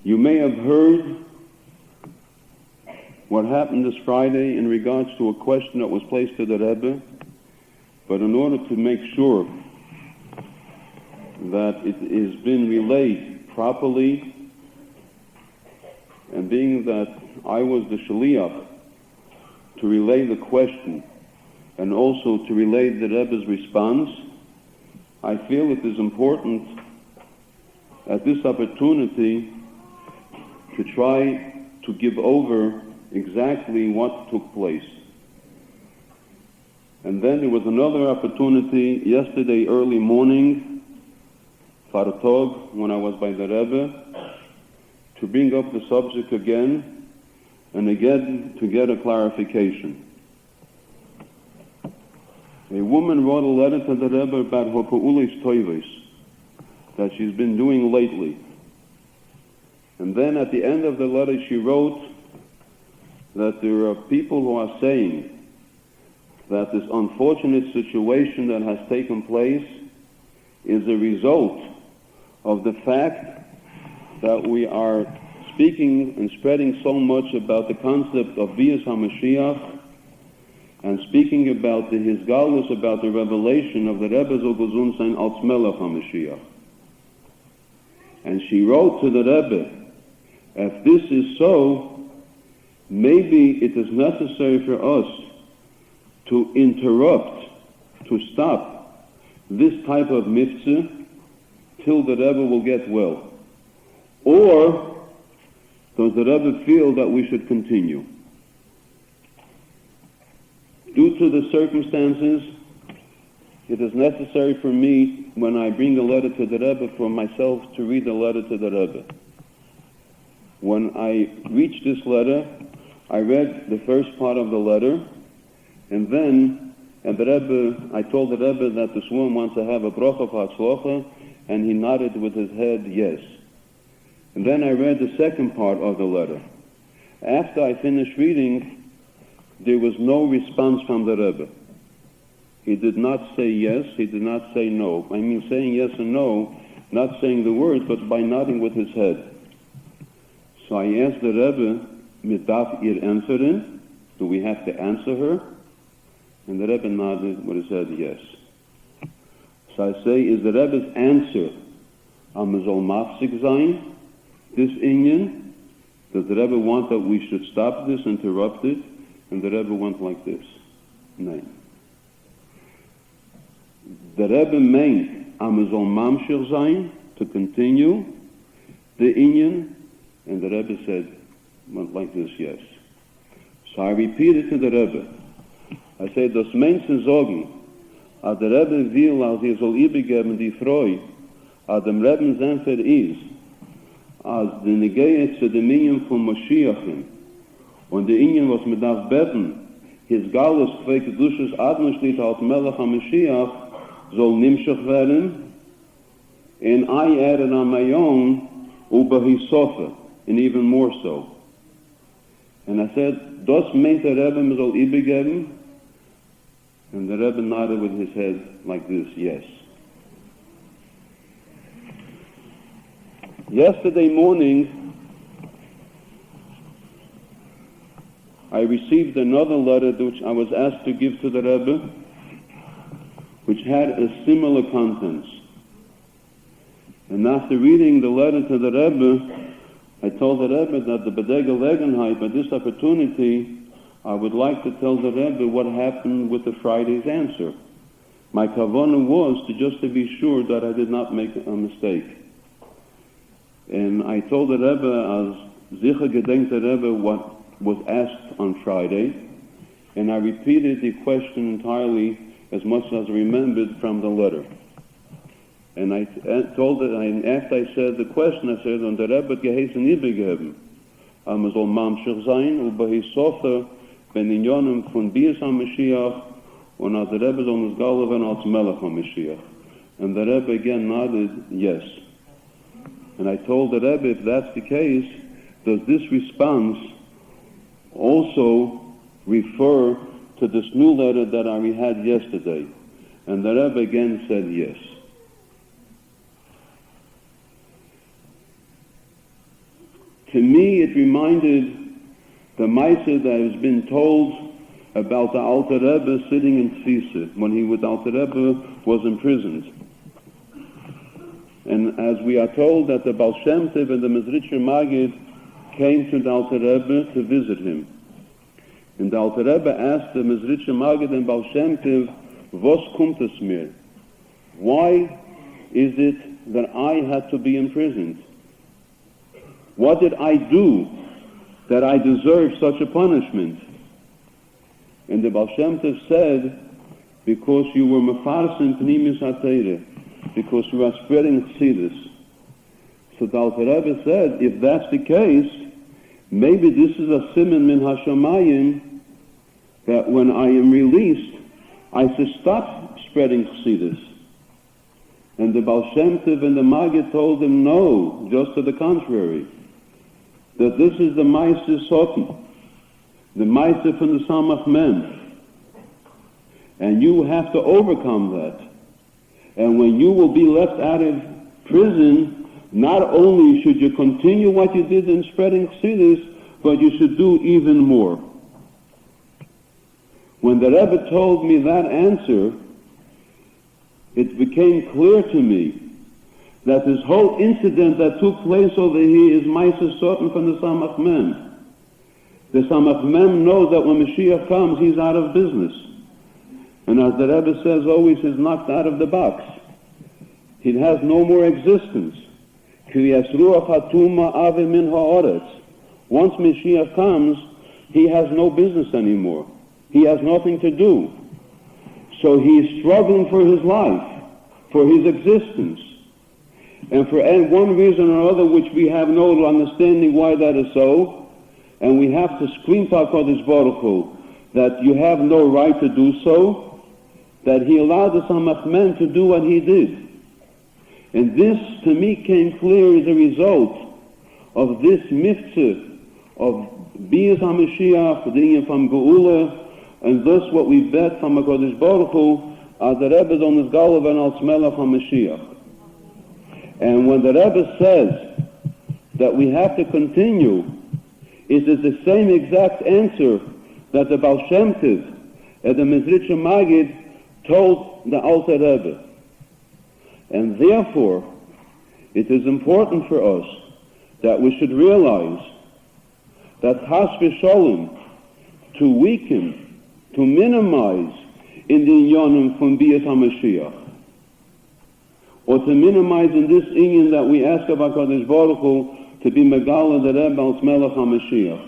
You may have heard what happened this Friday in regards to a question that was placed to the Rebbe, but in order to make sure that it has been relayed properly, and being that I was the shaliach to relay the question and also to relay the Rebbe's response, I feel it is important at this opportunity to try to give over exactly what took place. And then there was another opportunity yesterday early morning, Fartog, when I was by the Rebbe, to bring up the subject again and again to get a clarification. A woman wrote a letter to the Rebbe about her pa'ulis toivis that she's been doing lately. And then at the end of the letter she wrote that there are people who are saying that this unfortunate situation that has taken place is a result of the fact that we are speaking and spreading so much about the concept of Bias HaMashiach and speaking about the Hisgalus, about the revelation of the Rebbe Zol Gezun Sein als Melech HaMashiach. And she wrote to the Rebbe, if this is so, maybe it is necessary for us to interrupt, to stop this type of mitzvah till the Rebbe will get well. Or does the Rebbe feel that we should continue? Due to the circumstances, it is necessary for me, when I bring a letter to the Rebbe, for myself to read the letter to the Rebbe. When I reached this letter, I read the first part of the letter, and then the Rebbe, I told the Rebbe that this woman wants to have a bracha v'hatzlocha, and he nodded with his head, yes. And then I read the second part of the letter. After I finished reading, there was no response from the Rebbe. He did not say yes, he did not say no. I mean saying yes and no, not saying the words, but by nodding with his head. So I asked the Rebbe, mit darf ihr antworten? Do we have to answer her? And the Rebbe nodded with his head, yes. So I say, is the Rebbe's answer, am soll mafsik sein, this inyan? Does the Rebbe want that we should stop this, interrupt it? And the Rebbe went like this. No. The Rebbe meant, am soll mamshir sein, to continue the inyan? And the Rebbe said, went like this, yes. So I repeated to the Rebbe. I said, das Menschen sagen, als der Rebbe will, als soll übergeben die Freude, als dem Rebbe Senfer ist, als die Negeye zu dem Minion von Moschiachim, und der Ingen, was man darf beten, his Galus, quake Dusches Adnerschlitt als Melech HaMashiach, soll nimschach werden, and I added on my own, uba hisofa, and even more so. And I said, das meint der Rebbe, man soll übergeben? And the Rebbe nodded with his head like this, yes. Yesterday morning, I received another letter which I was asked to give to the Rebbe, which had a similar contents. And after reading the letter to the Rebbe, I told the Rebbe that the B'dei Gelegenheit, by this opportunity, I would like to tell the Rebbe what happened with the Friday's answer. My kavanah was just to be sure that I did not make a mistake. And I told the Rebbe, as Zicha gedenkt the Rebbe, what was asked on Friday, and I repeated the question entirely as much as I remembered from the letter. And I told it, after I said the question, I said, und der Rebbe hat geheißen übergeben. Man soll mamshich sein, und bei Hisofer, ben in Yonim von Bias HaMashiach, und als der Rebbe soll uns galven als Melech HaMashiach. And the Rebbe again nodded, yes. And I told the Rebbe, if that's the case, does this response also refer to this new letter that I had yesterday? And the Rebbe again said yes. To me, it reminded the Maisa that has been told about the Alter Rebbe sitting in Tfisa when he with Alter Rebbe was imprisoned. And as we are told that the Baal Shem Tov and the Mezritcher Magid came to the Alter Rebbe to visit him. And the Alter Rebbe asked the Mezritcher Magid and Baal Shem Tov, "Vos kumt es mir?" Why is it that I had to be imprisoned? What did I do that I deserve such a punishment? And the Baal Shem Tov said, because you were mefarsim pnimis haTorah, because you are spreading chassidus. So the Alter Rebbe said, if that's the case, maybe this is a siman min hashamayim, that when I am released, I should stop spreading chassidus. And the Baal Shem Tov and the Maggid told him, no, just to the contrary, that this is the Meister Soten, the Meister from the Samach Mem. And you have to overcome that. And when you will be left out of prison, not only should you continue what you did in spreading chassidus, but you should do even more. When the Rebbe told me that answer, it became clear to me that this whole incident that took place over here is Meiser Soten from the Samach Mem. The Samach Mem knows that when Mashiach comes, he's out of business. And as the Rebbe says always, he's knocked out of the box. He has no more existence. Once Mashiach comes, he has no business anymore. He has nothing to do. So he's struggling for his life, for his existence. And for one reason or other, which we have no understanding why that is so, and we have to scream to HaKadosh Baruch Hu that you have no right to do so, that he allowed the Samach Mem to do what he did. And this, to me, came clear as a result of this mitzvah of Bias HaMashiach, the Inyan from Geula, and thus what we bet from HaKadosh Baruch Hu, as the Rebbe is on his Galav and als Melech HaMashiach. And when the Rebbe says that we have to continue, it is the same exact answer that the Baal Shem Tov and the Mezritcher Magid told the Alter Rebbe. And therefore, it is important for us that we should realize that Chas v'Sholem, to weaken, to minimize in the inyanim from Bias HaMashiach, or to minimize in this inyan that we ask of HaKadosh Baruch Hu to be Megala the Rebbe als Melech HaMashiach.